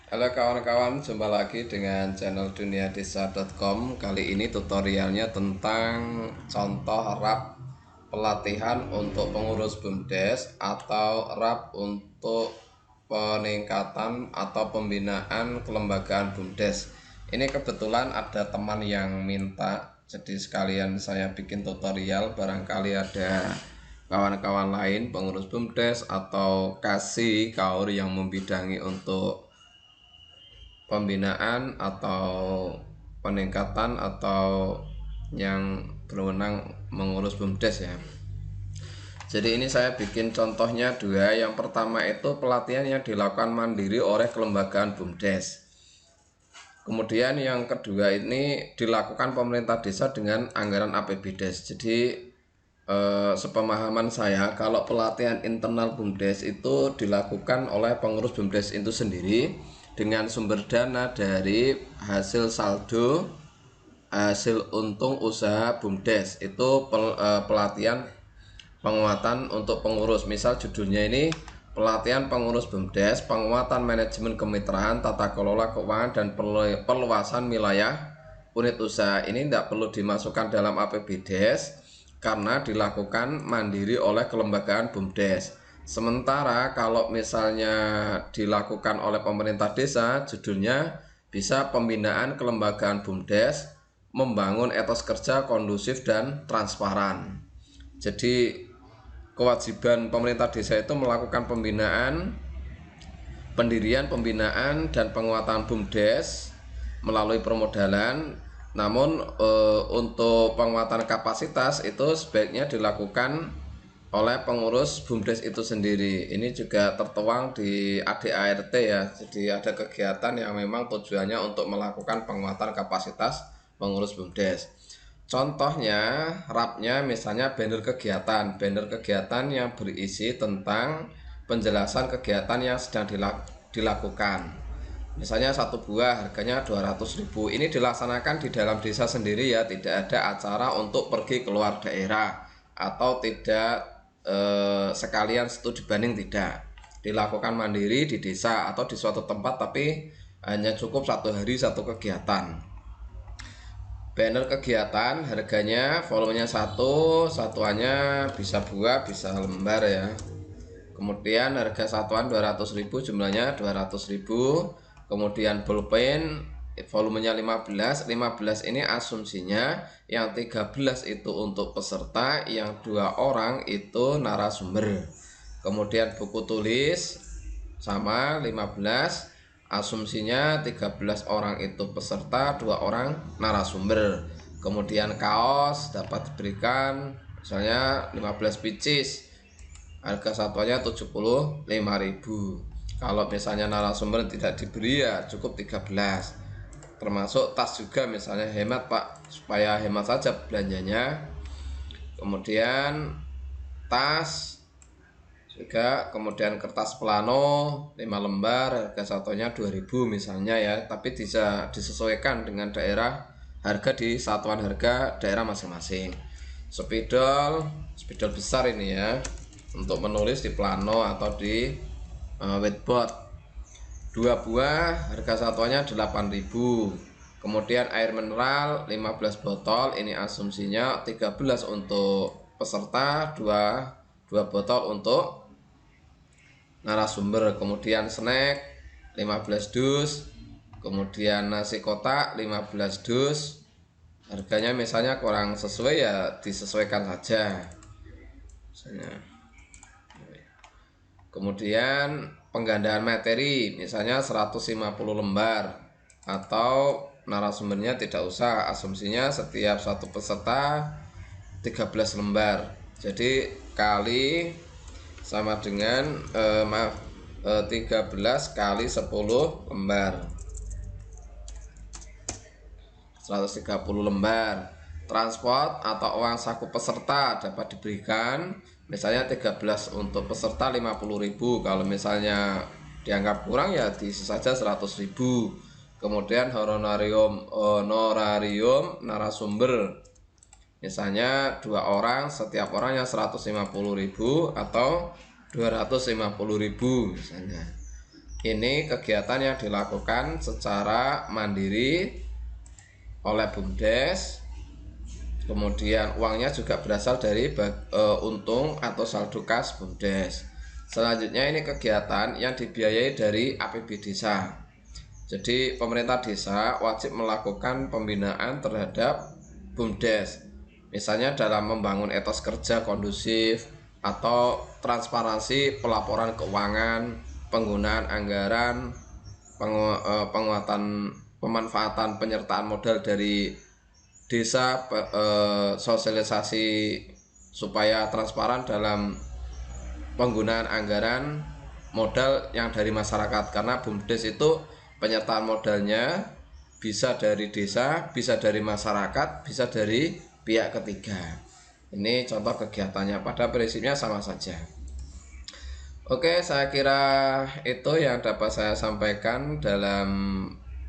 Halo kawan-kawan, jumpa lagi dengan channel duniadesa.com. Kali ini tutorialnya tentang contoh rap pelatihan untuk pengurus BUMDes atau rap untuk peningkatan atau pembinaan kelembagaan BUMDes. Ini kebetulan ada teman yang minta, jadi sekalian saya bikin tutorial. Barangkali ada kawan-kawan lain pengurus BUMDes atau kasih kaur yang membidangi untuk pembinaan atau peningkatan atau yang berwenang mengurus BUMDes ya. Jadi ini saya bikin contohnya dua. Yang pertama itu pelatihan yang dilakukan mandiri oleh kelembagaan BUMDes. Kemudian yang kedua ini dilakukan pemerintah desa dengan anggaran APBDes. Jadi sepemahaman saya, kalau pelatihan internal BUMDes itu dilakukan oleh pengurus BUMDes itu sendiri dengan sumber dana dari hasil saldo, hasil untung usaha BUMDes. Itu pelatihan penguatan untuk pengurus. Misal judulnya ini pelatihan pengurus BUMDes, penguatan manajemen kemitraan, tata kelola keuangan dan perluasan wilayah unit usaha. Ini tidak perlu dimasukkan dalam APBDes karena dilakukan mandiri oleh kelembagaan BUMDes. Sementara kalau misalnya dilakukan oleh pemerintah desa, judulnya bisa pembinaan kelembagaan BUMDes, membangun etos kerja kondusif dan transparan. Jadi kewajiban pemerintah desa itu melakukan pembinaan, pendirian, pembinaan dan penguatan BUMDes melalui permodalan. Namun untuk penguatan kapasitas itu sebaiknya dilakukan oleh pengurus BUMDes itu sendiri. Ini juga tertuang di ADART ya. Jadi ada kegiatan yang memang tujuannya untuk melakukan penguatan kapasitas pengurus BUMDes. Contohnya rapnya misalnya banner kegiatan yang berisi tentang penjelasan kegiatan yang sedang dilakukan. Misalnya satu buah harganya 200.000. Ini dilaksanakan di dalam desa sendiri ya, tidak ada acara untuk pergi keluar daerah atau tidak sekalian studi banding, tidak. Dilakukan mandiri di desa atau di suatu tempat, tapi hanya cukup satu hari satu kegiatan. Banner kegiatan harganya volumenya satuannya bisa buah bisa lembar ya. Kemudian harga satuan 200.000, jumlahnya 200.000. Kemudian pulpen volumenya 15 ini asumsinya yang 13 itu untuk peserta, yang 2 orang itu narasumber. Kemudian buku tulis sama 15, asumsinya 13 orang itu peserta, 2 orang narasumber. Kemudian kaos dapat diberikan misalnya 15 pieces, harga satuannya 75.000. Kalau misalnya narasumber tidak diberi ya cukup 13. Termasuk tas juga, misalnya hemat Pak, supaya hemat saja belanjanya. Kemudian tas juga, kemudian kertas plano 5 lembar, harga satunya 2.000 misalnya ya, tapi bisa disesuaikan dengan daerah harga di satuan harga daerah masing-masing. Spidol besar ini ya, untuk menulis di plano atau di whiteboard, 2 buah, harga satuannya 8.000. Kemudian air mineral 15 botol, ini asumsinya 13 untuk peserta, 2 botol untuk narasumber. Kemudian snack 15 dus, kemudian nasi kotak 15 dus. Harganya misalnya kurang sesuai ya disesuaikan saja misalnya. Kemudian penggandaan materi misalnya 150 lembar, atau narasumbernya tidak usah, asumsinya setiap satu peserta 13 lembar. Jadi kali sama dengan 13 kali 10 lembar, 130 lembar. Transport atau uang saku peserta dapat diberikan, misalnya 13 untuk peserta 50.000. Kalau misalnya dianggap kurang ya diisi saja 100.000. Kemudian honorarium narasumber, misalnya 2 orang, setiap orangnya 150.000 atau 250.000 misalnya. Ini kegiatan yang dilakukan secara mandiri oleh BUMDes. Kemudian uangnya juga berasal dari untung atau saldo kas BUMDes. Selanjutnya ini kegiatan yang dibiayai dari APB desa. Jadi pemerintah desa wajib melakukan pembinaan terhadap BUMDes. Misalnya dalam membangun etos kerja kondusif atau transparansi pelaporan keuangan, penggunaan anggaran, penguatan pemanfaatan penyertaan modal dari desa, sosialisasi supaya transparan dalam penggunaan anggaran modal yang dari masyarakat, karena BUMDes itu penyertaan modalnya bisa dari desa, bisa dari masyarakat, bisa dari pihak ketiga. Ini contoh kegiatannya, pada prinsipnya sama saja. Oke, saya kira itu yang dapat saya sampaikan dalam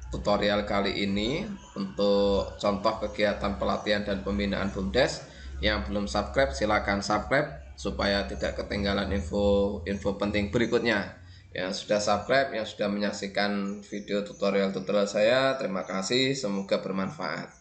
tutorial kali ini untuk contoh kegiatan pelatihan dan pembinaan BUMDes. Yang belum subscribe silahkan subscribe supaya tidak ketinggalan info penting berikutnya. Yang sudah subscribe, yang sudah menyaksikan video tutorial saya, terima kasih, semoga bermanfaat.